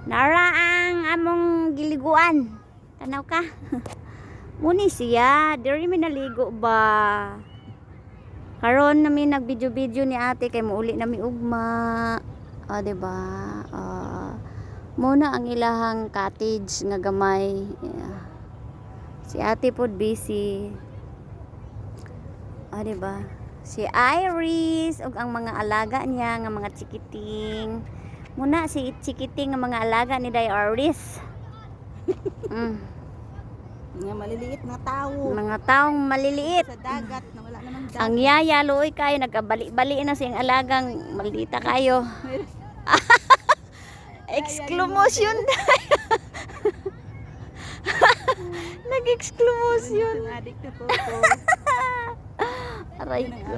Nara ang among giliguan. Tanaw ka. Muni siya, diri mi naligo ba. Karon nami nag-video ni ate kay muuli nami ugma. De ba? Muna ang ilahang cottage nga gamay. Yeah. Si ate pod busy. De ba? Si Iris ug ang mga alaga niya nga mga chikiting. Muna si chikiting nga mga alaga ni Day Iris. Nga maliliit na tao. Mga taong maliliit. Sa dagat na wala namang dagat. Ang yaya luoy kayo nagabali-bali na siyang alagang maldita kayo. Exclamation tayo. Nag-exclamation. Adik na po. Aray ko.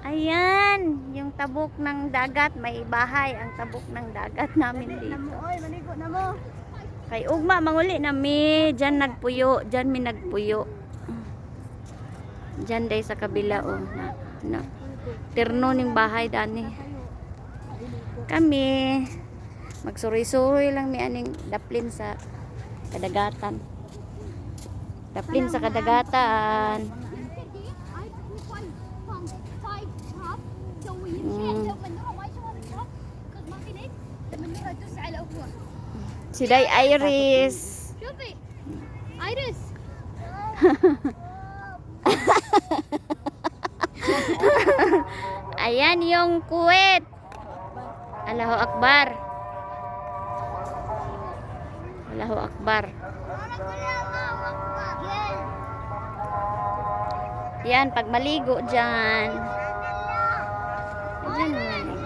Ayan, yung tabok ng dagat, may bahay ang tabok ng dagat namin dito. Oy, maligo na mo. Kay ugma manguli na mi, diyan nagpuyo, diyan mi nagpuyo. Diyan day sa kabila oh, na terno ning bahay dani. Kami magsuroy-suroy lang mi aning daplin sa kadagatan. Daplin sa kadagatan. Si Day Iris. Iris. Ayan yung kuwet. Allahu Akbar. Allahu Akbar. Yan, pag maligo dyan. Dyan maligo.